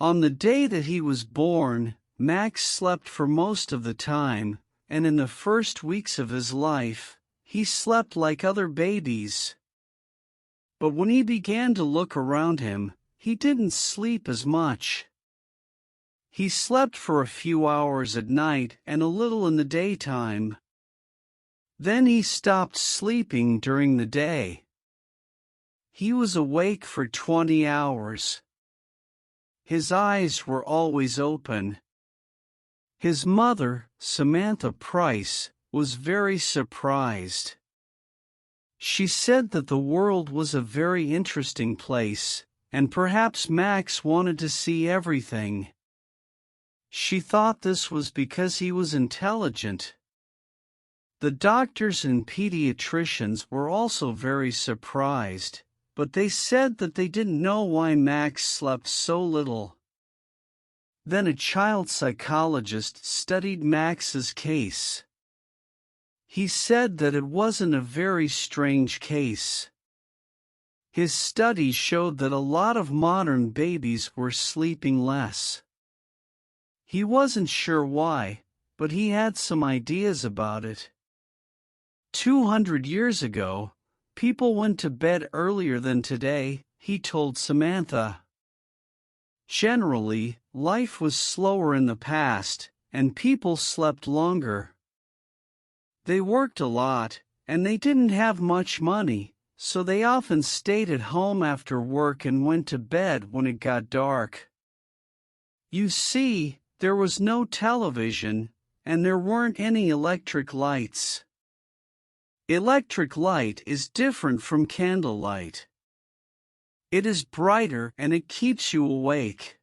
On the day that he was born, Max slept for most of the time, and in the first weeks of his life, he slept like other babies. But when he began to look around him, he didn't sleep as much. He slept for a few hours at night and a little in the daytime. Then he stopped sleeping during the day. He was awake for 20 hours. His eyes were always open. His mother, Samantha Price, was very surprised. She said that the world was a very interesting place, and perhaps Max wanted to see everything. She thought this was because he was intelligent. The doctors and pediatricians were also very surprised, but they said that they didn't know why Max slept so little. Then a child psychologist studied Max's case. He said that it wasn't a very strange case. His studies showed that a lot of modern babies were sleeping less. He wasn't sure why, but he had some ideas about it. 200 years ago, people went to bed earlier than today, he told Samantha. Generally, life was slower in the past, and people slept longer. They worked a lot, and they didn't have much money, so they often stayed at home after work and went to bed when it got dark. You see, there was no television, and there weren't any electric lights. Electric light is different from candlelight. It is brighter and it keeps you awake.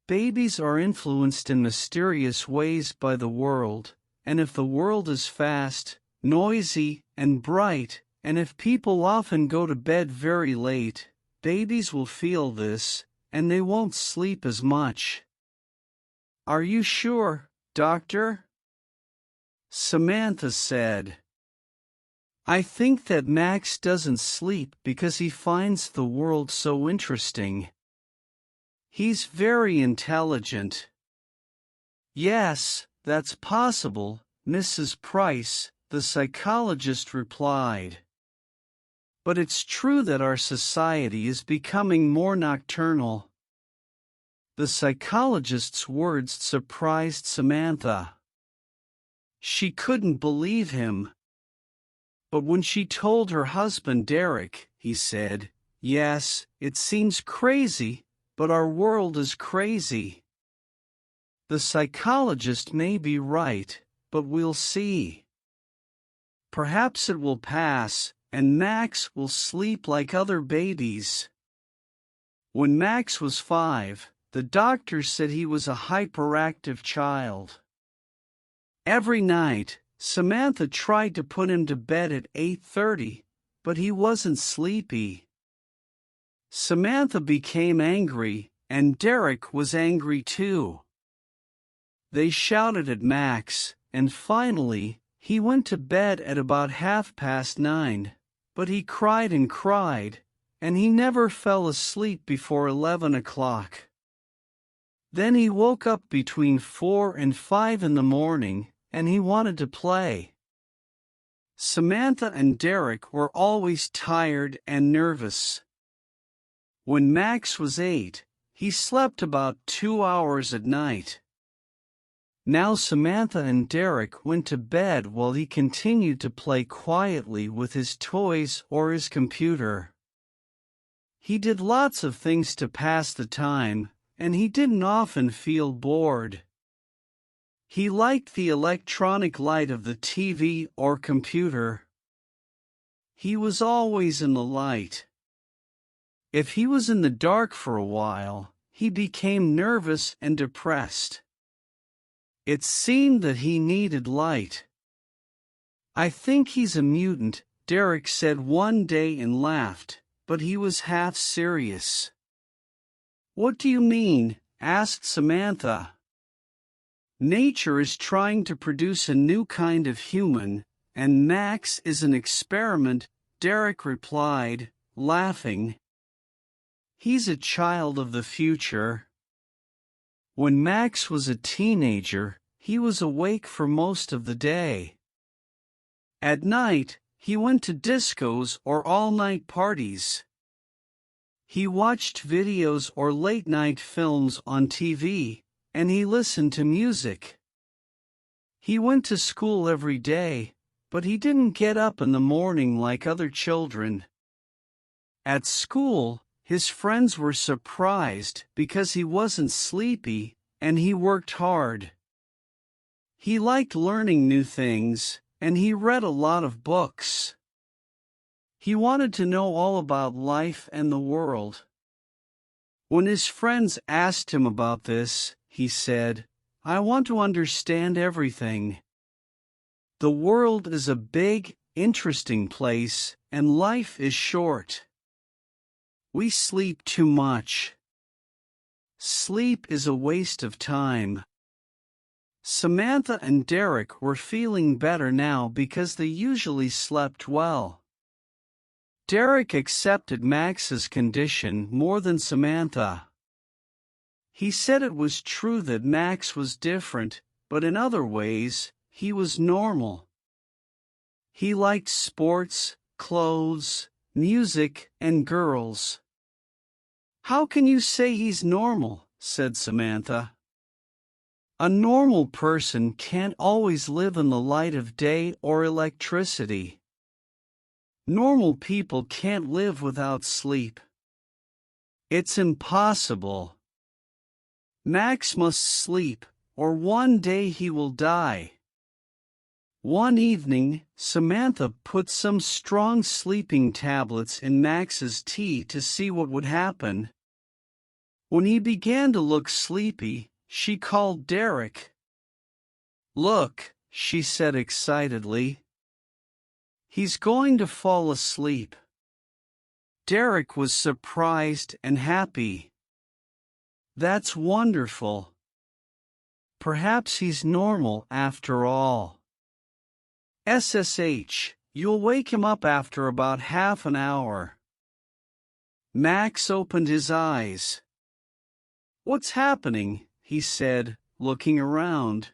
Babies are influenced in mysterious ways by the world, and if the world is fast, noisy, and bright, and if people often go to bed very late, babies will feel this, and they won't sleep as much. Are you sure, doctor? Samantha said. I think that Max doesn't sleep because he finds the world so interesting. He's very intelligent. Yes, that's possible, Mrs. Price, the psychologist replied. But it's true that our society is becoming more nocturnal. The psychologist's words surprised Samantha. She couldn't believe him. But when she told her husband Derek, he said, "Yes, it seems crazy, but our world is crazy." The psychologist may be right, but we'll see. Perhaps it will pass, and Max will sleep like other babies. When Max was 5, the doctor said he was a hyperactive child. Every night, Samantha tried to put him to bed at 8:30, but he wasn't sleepy. Samantha became angry, and Derek was angry too. They shouted at Max, and finally, he went to bed at about 9:30, but he cried, and he never fell asleep before 11 o'clock. Then he woke up between 4 and 5 in the morning, and he wanted to play. Samantha and Derek were always tired and nervous. When Max was 8, he slept about 2 hours at night. Now Samantha and Derek went to bed while he continued to play quietly with his toys or his computer. He did lots of things to pass the time, and he didn't often feel bored. He liked the electronic light of the TV or computer. He was always in the light. If he was in the dark for a while, he became nervous and depressed. It seemed that he needed light. I think he's a mutant, Derek said one day and laughed, but he was half serious. What do you mean? Asked Samantha. Nature is trying to produce a new kind of human, and Max is an experiment, Derek replied, laughing. He's a child of the future. When Max was a teenager, he was awake for most of the day. At night, he went to discos or all-night parties. He watched videos or late-night films on TV, and he listened to music. He went to school every day, but he didn't get up in the morning like other children. At school, his friends were surprised because he wasn't sleepy, and he worked hard. He liked learning new things, and he read a lot of books. He wanted to know all about life and the world. When his friends asked him about this, he said, "I want to understand everything. The world is a big, interesting place, and life is short. We sleep too much. Sleep is a waste of time." Samantha and Derek were feeling better now because they usually slept well. Derek accepted Max's condition more than Samantha. He said it was true that Max was different, but in other ways, he was normal. He liked sports, clothes, music, and girls. "How can you say he's normal?" said Samantha. "A normal person can't always live in the light of day or electricity. Normal people can't live without sleep. It's impossible. Max must sleep, or one day he will die." One evening, Samantha put some strong sleeping tablets in Max's tea to see what would happen. When he began to look sleepy, she called Derek. "Look," she said excitedly. "He's going to fall asleep." Derek was surprised and happy. "That's wonderful. Perhaps he's normal after all. SSH, you'll wake him up after about half an hour." Max opened his eyes. "What's happening?" he said, looking around.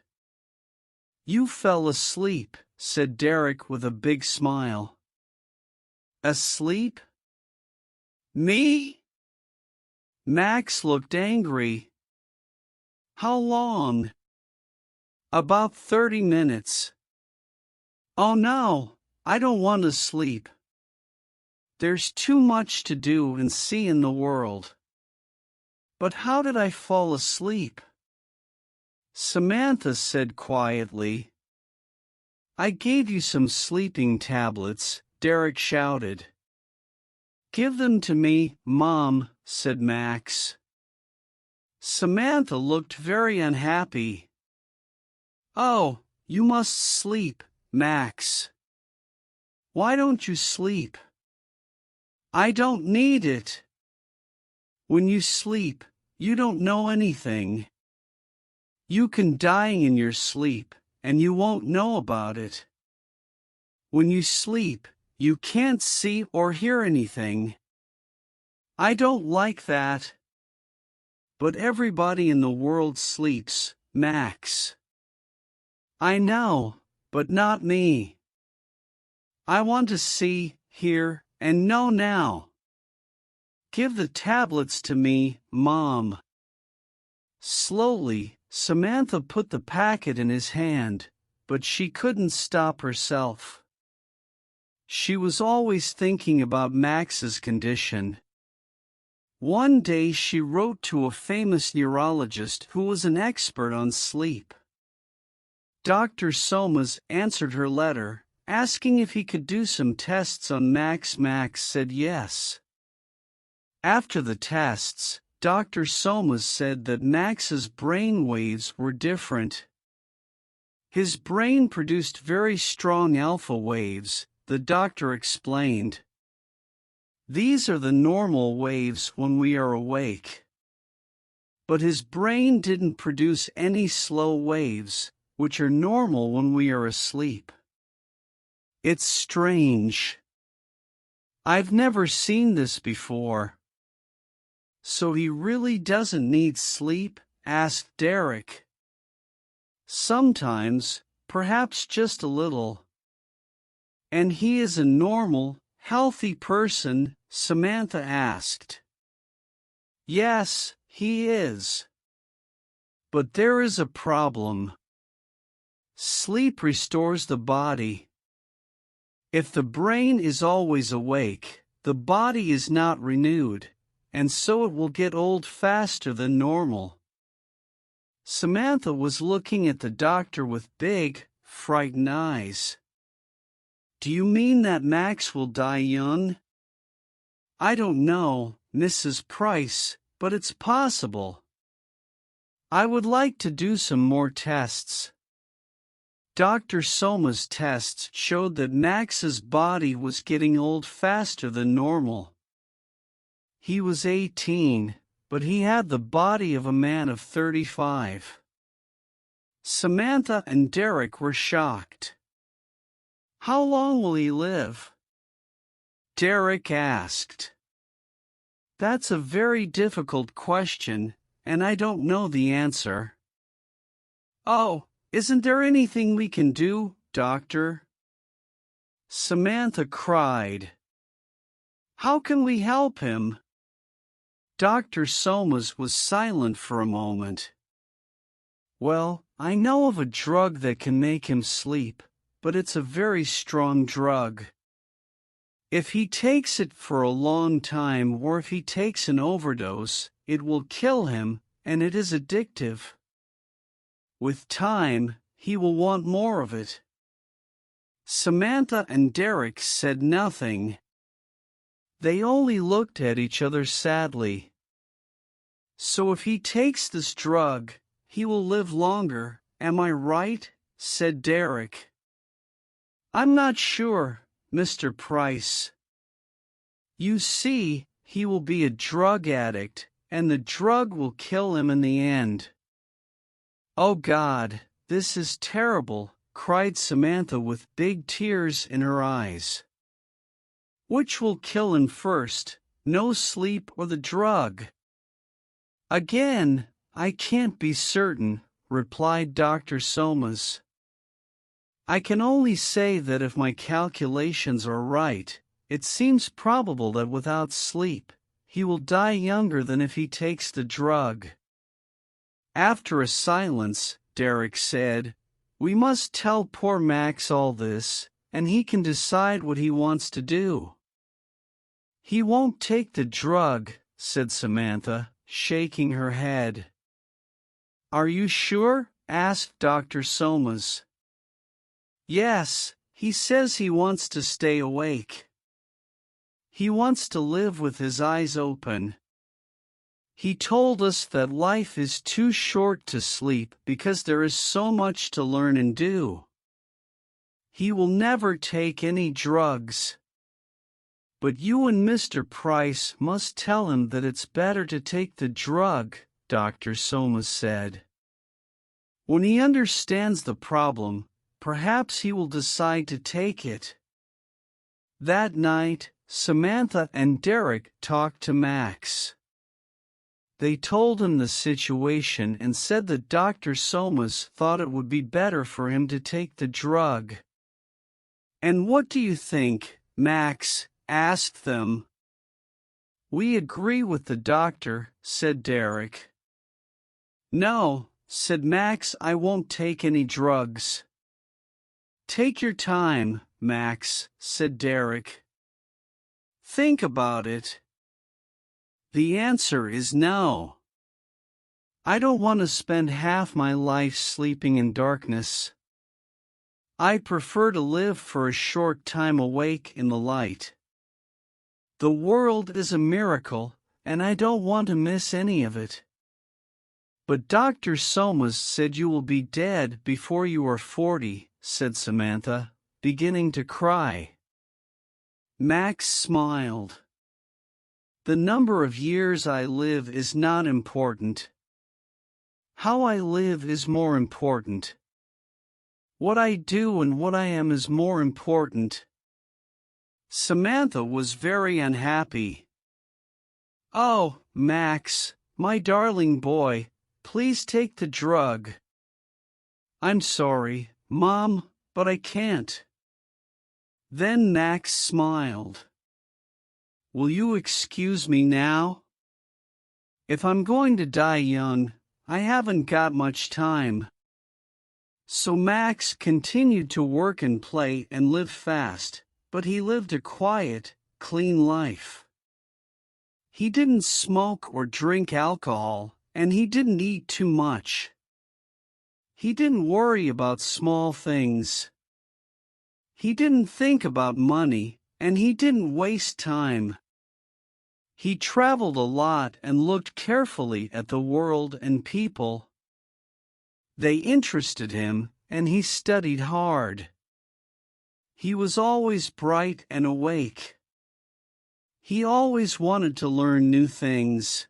"You fell asleep," said Derek with a big smile. "Asleep? Me?" Max looked angry. "How long?" "About 30 minutes. "Oh no, I don't want to sleep. There's too much to do and see in the world." "But how did I fall asleep?" Samantha said quietly. "I gave you some sleeping tablets," Derek shouted. "Give them to me, Mom," said Max. Samantha looked very unhappy. "Oh, you must sleep, Max. Why don't you sleep?" "I don't need it. When you sleep, you don't know anything. You can die in your sleep, and you won't know about it. When you sleep, you can't see or hear anything. I don't like that." "But everybody in the world sleeps, Max." "I know, but not me. I want to see, hear, and know now. Give the tablets to me, Mom." Slowly, Samantha put the packet in his hand, but she couldn't stop herself. She was always thinking about Max's condition. One day she wrote to a famous neurologist who was an expert on sleep. Dr. Somas answered her letter, asking if he could do some tests on Max. Max said yes. After the tests, Dr. Somas said that Max's brain waves were different. His brain produced very strong alpha waves, the doctor explained. These are the normal waves when we are awake. But his brain didn't produce any slow waves, which are normal when we are asleep. It's strange. I've never seen this before. So he really doesn't need sleep, asked Derek. Sometimes, perhaps just a little. And he is a normal, healthy person? Samantha asked. Yes, he is. But there is a problem. Sleep restores the body. If the brain is always awake, the body is not renewed, and so it will get old faster than normal. Samantha was looking at the doctor with big, frightened eyes. Do you mean that Max will die young? I don't know, Mrs. Price, but it's possible. I would like to do some more tests. Dr. Soma's tests showed that Max's body was getting old faster than normal. He was 18, but he had the body of a man of 35. Samantha and Derek were shocked. How long will he live? Derek asked. That's a very difficult question, and I don't know the answer. Oh, isn't there anything we can do, Doctor? Samantha cried. How can we help him? Dr. Somas was silent for a moment. Well, I know of a drug that can make him sleep, but it's a very strong drug. If he takes it for a long time or if he takes an overdose, it will kill him, and it is addictive. With time, he will want more of it. Samantha and Derek said nothing. They only looked at each other sadly. So if he takes this drug, he will live longer, am I right? Said Derek. I'm not sure, Mr. Price. You see, he will be a drug addict, and the drug will kill him in the end. Oh God, this is terrible, cried Samantha with big tears in her eyes. Which will kill him first, no sleep or the drug? Again, I can't be certain, replied Dr. Somas. I can only say that if my calculations are right, it seems probable that without sleep, he will die younger than if he takes the drug. After a silence, Derek said, We must tell poor Max all this, and he can decide what he wants to do. He won't take the drug, said Samantha, shaking her head. Are you sure? Asked Dr. Somas. Yes, he says he wants to stay awake. He wants to live with his eyes open. He told us that life is too short to sleep because there is so much to learn and do. He will never take any drugs. But you and Mr. Price must tell him that it's better to take the drug, Dr. Somas said. When he understands the problem, perhaps he will decide to take it. That night, Samantha and Derek talked to Max. They told him the situation and said that Dr. Somas thought it would be better for him to take the drug. And what do you think, Max? Asked them. We agree with the doctor, said Derek. No, said Max, I won't take any drugs. Take your time, Max, said Derek. Think about it. The answer is no. I don't want to spend half my life sleeping in darkness. I prefer to live for a short time awake in the light. The world is a miracle, and I don't want to miss any of it. But Dr. Somas said you will be dead before you are 40, said Samantha, beginning to cry. Max smiled. The number of years I live is not important. How I live is more important. What I do and what I am is more important. Samantha was very unhappy. Oh, Max, my darling boy, Please take the drug." "I'm sorry, Mom, but I can't." Then Max smiled. "Will you excuse me now? If I'm going to die young, I haven't got much time." So Max continued to work and play and live fast, but he lived a quiet, clean life. He didn't smoke or drink alcohol, and he didn't eat too much. He didn't worry about small things. He didn't think about money, and he didn't waste time. He traveled a lot and looked carefully at the world and people. They interested him, and he studied hard. He was always bright and awake. He always wanted to learn new things.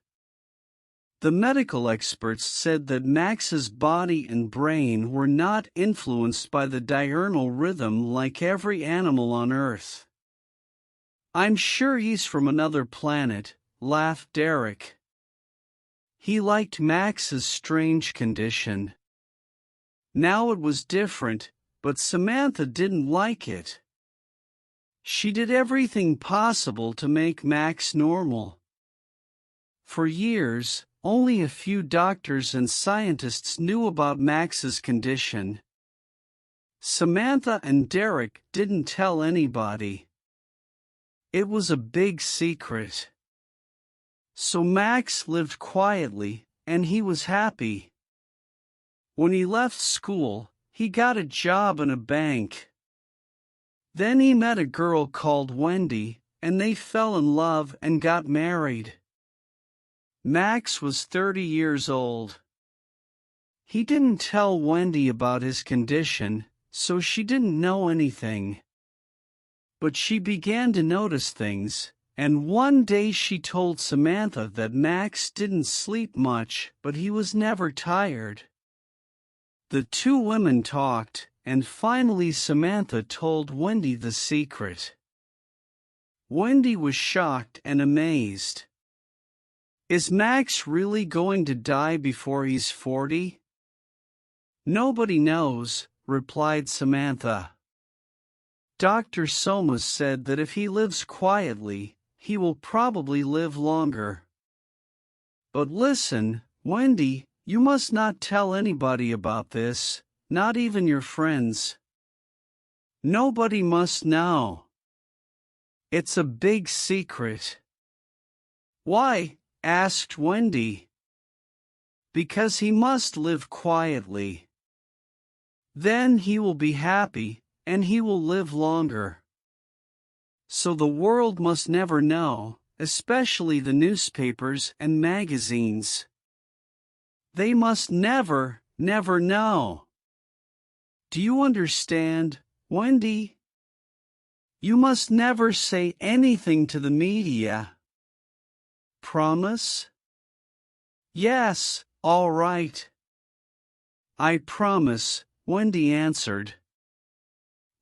The medical experts said that Max's body and brain were not influenced by the diurnal rhythm like every animal on Earth. "I'm sure he's from another planet," laughed Derek. He liked Max's strange condition. Now it was different, but Samantha didn't like it. She did everything possible to make Max normal. For years, only a few doctors and scientists knew about Max's condition. Samantha and Derek didn't tell anybody. It was a big secret. So Max lived quietly, and he was happy. When he left school, he got a job in a bank. Then he met a girl called Wendy, and they fell in love and got married. Max was 30 years old. He didn't tell Wendy about his condition, so she didn't know anything. But she began to notice things, and one day she told Samantha that Max didn't sleep much, but he was never tired. The two women talked, and finally Samantha told Wendy the secret. Wendy was shocked and amazed. "Is Max really going to die before he's 40? "Nobody knows," replied Samantha. "Dr. Somas said that if he lives quietly, he will probably live longer. But listen, Wendy, you must not tell anybody about this, not even your friends. Nobody must know. It's a big secret." "Why?" asked Wendy. "Because he must live quietly. Then he will be happy, and he will live longer. So the world must never know, especially the newspapers and magazines. They must never, never know. Do you understand, Wendy? You must never say anything to the media. Promise?" "Yes, all right." "I promise," Wendy answered.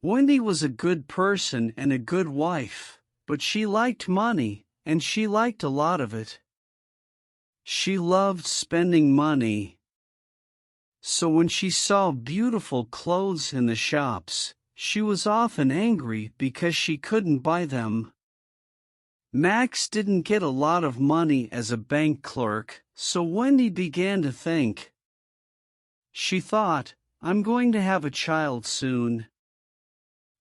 Wendy was a good person and a good wife, but she liked money, and she liked a lot of it. She loved spending money. So when she saw beautiful clothes in the shops, she was often angry because she couldn't buy them. Max didn't get a lot of money as a bank clerk, so Wendy began to think. She thought, "I'm going to have a child soon.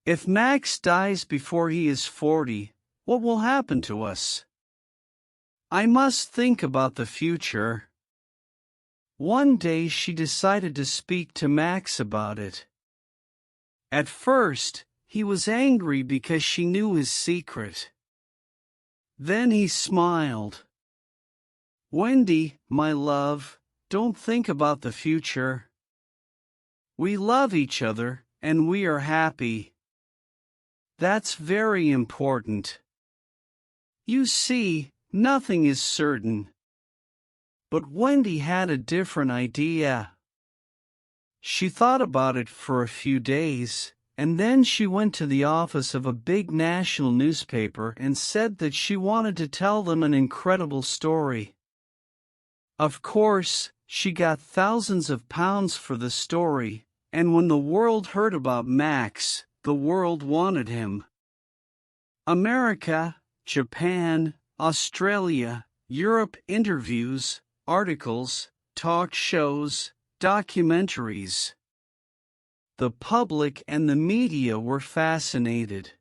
If Max dies before he is 40, what will happen to us? I must think about the future." One day she decided to speak to Max about it. At first, he was angry because she knew his secret. Then he smiled. "Wendy, my love, don't think about the future. We love each other, and we are happy. That's very important. You see, nothing is certain." But Wendy had a different idea. She thought about it for a few days, and then she went to the office of a big national newspaper and said that she wanted to tell them an incredible story. Of course, She got thousands of pounds for the story, and when the world heard about Max, the world wanted him. America, Japan, Australia, Europe, interviews, articles, talk shows, documentaries. The public and the media were fascinated.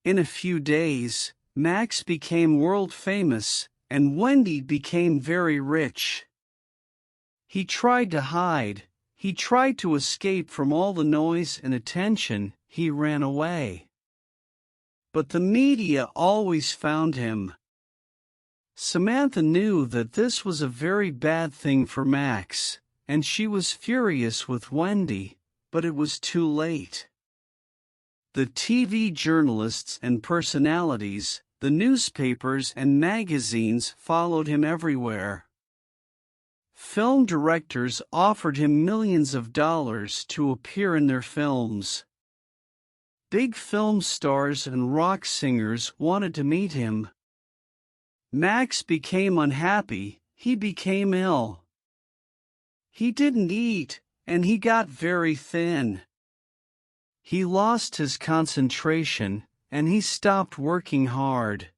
In a few days, Max became world famous, and Wendy became very rich. He tried to hide, he tried to escape from all the noise and attention, he ran away. But the media always found him. Samantha knew that this was a very bad thing for Max, and she was furious with Wendy, but it was too late. The TV journalists and personalities, the newspapers and magazines followed him everywhere. Film directors offered him millions of dollars to appear in their films. Big film stars and rock singers wanted to meet him. Max became unhappy, he became ill. He didn't eat, and he got very thin. He lost his concentration, and he stopped working hard.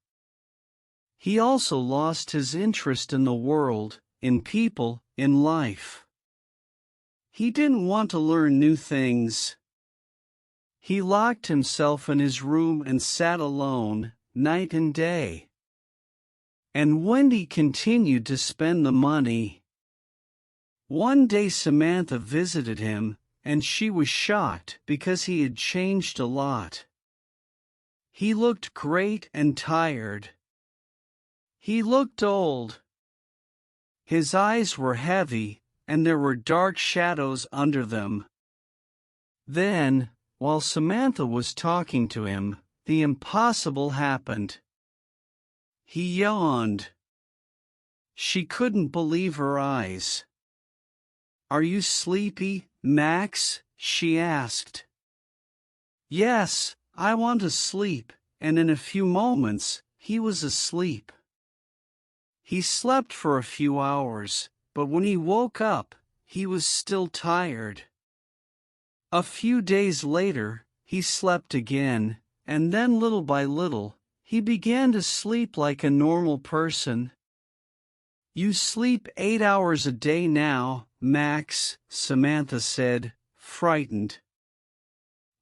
He also lost his interest in the world, in people, in life. He didn't want to learn new things. He locked himself in his room and sat alone, night and day. And Wendy continued to spend the money. One day Samantha visited him, and she was shocked because he had changed a lot. He looked great and tired. He looked old. His eyes were heavy, and there were dark shadows under them. Then, while Samantha was talking to him, the impossible happened. He yawned. She couldn't believe her eyes. "Are you sleepy, Max?" she asked. "Yes, I want to sleep," and in a few moments, he was asleep. He slept for a few hours, but when he woke up, he was still tired. A few days later, he slept again, and then little by little, he began to sleep like a normal person. "You sleep 8 hours a day now, Max," Samantha said, frightened.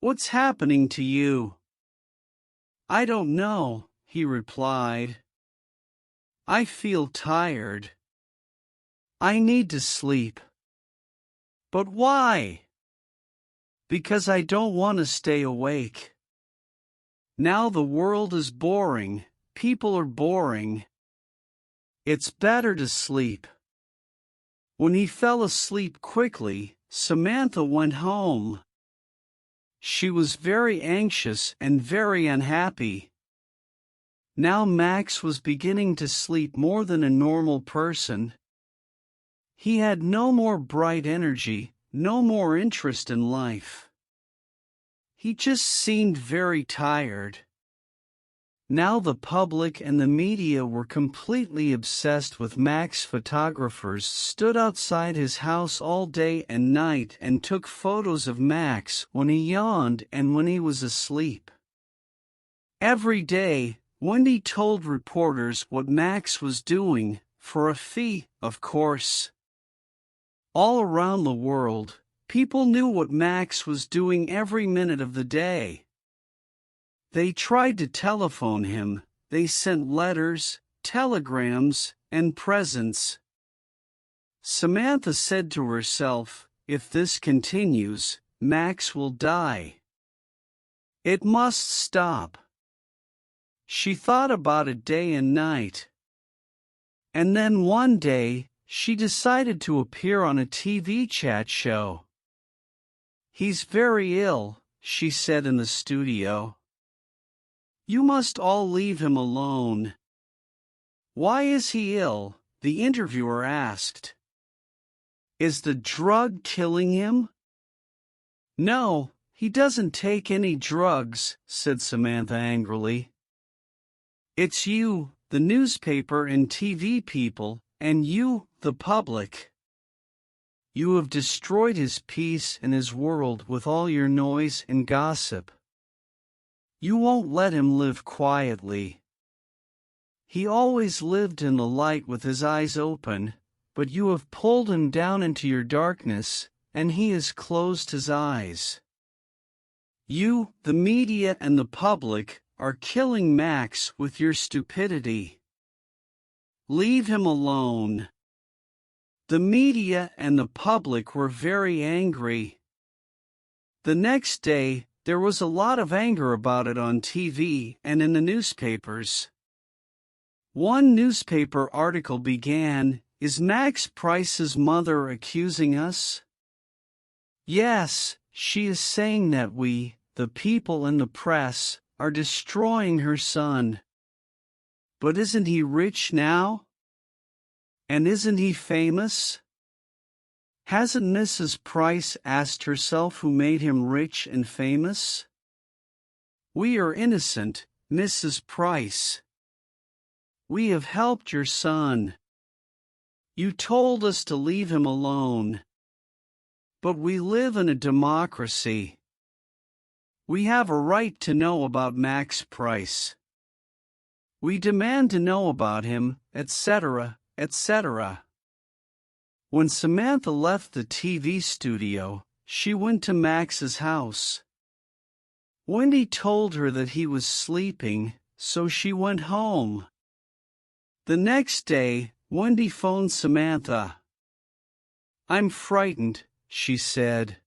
"What's happening to you?" "I don't know," he replied. "I feel tired. I need to sleep." "But why?" "Because I don't want to stay awake. Now the world is boring, people are boring. It's better to sleep." When he fell asleep quickly, Samantha went home. She was very anxious and very unhappy. Now Max was beginning to sleep more than a normal person. He had no more bright energy, no more interest in life. He just seemed very tired. Now the public and the media were completely obsessed with Max. Photographers stood outside his house all day and night and took photos of Max when he yawned and when he was asleep. Every day, Wendy told reporters what Max was doing, for a fee, of course. All around the world, people knew what Max was doing every minute of the day. They tried to telephone him, they sent letters, telegrams, and presents. Samantha said to herself, "If this continues, Max will die. It must stop." She thought about it day and night. And then one day, she decided to appear on a TV chat show. "He's very ill," she said in the studio. "You must all leave him alone." "Why is he ill?" the interviewer asked. "Is the drug killing him?" "No, he doesn't take any drugs," said Samantha angrily. "It's you, the newspaper and TV people, And you, the public. You have destroyed his peace and his world with all your noise and gossip. You won't let him live quietly. He always lived in the light with his eyes open, but you have pulled him down into your darkness, and he has closed his eyes. You, the media and the public, are killing Max with your stupidity. Leave him alone. The media and the public were very angry. The next day, there was a lot of anger about it on TV and in the newspapers. One newspaper article began, "Is Max Price's mother accusing us?" Yes, she is saying that we, the people and the press, are destroying her son. But isn't he rich now? And isn't he famous? Hasn't Mrs. Price asked herself who made him rich and famous? We are innocent, Mrs. Price. We have helped your son. You told us to leave him alone. But we live in a democracy. We have a right to know about Max Price. We demand to know about him, etc., etc. When Samantha left the TV studio, she went to Max's house. Wendy told her that he was sleeping, so she went home. The next day, Wendy phoned Samantha. "I'm frightened," she said.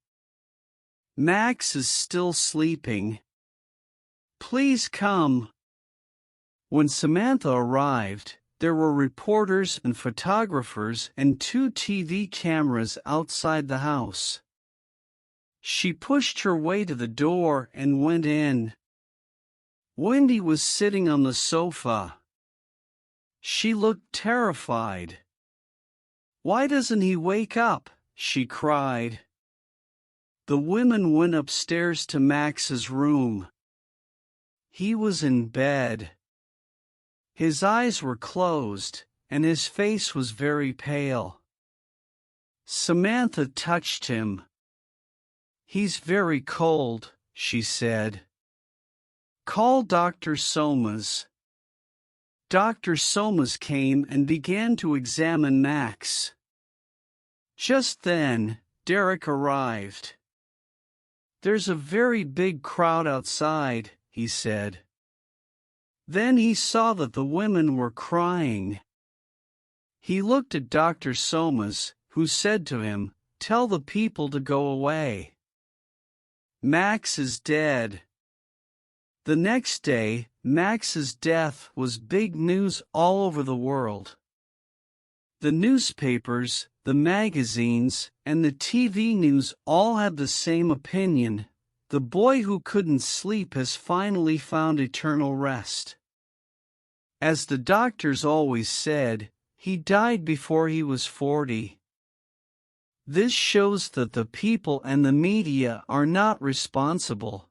"Max is still sleeping. Please come." When Samantha arrived, there were reporters and photographers and 2 TV cameras outside the house. She pushed her way to the door and went in. Wendy was sitting on the sofa. She looked terrified. "Why doesn't he wake up?" she cried. The women went upstairs to Max's room. He was in bed. His eyes were closed, and his face was very pale. Samantha touched him. "He's very cold," she said. "Call Dr. Somas." Dr. Somas came and began to examine Max. Just then, Derek arrived. "There's a very big crowd outside," he said. Then he saw that the women were crying. He looked at Dr. Somas, who said to him, "Tell the people to go away. Max is dead." The next day, Max's death was big news all over the world. The newspapers, the magazines, and the TV news all had the same opinion. The boy who couldn't sleep has finally found eternal rest. As the doctors always said, he died before he was 40. This shows that the people and the media are not responsible.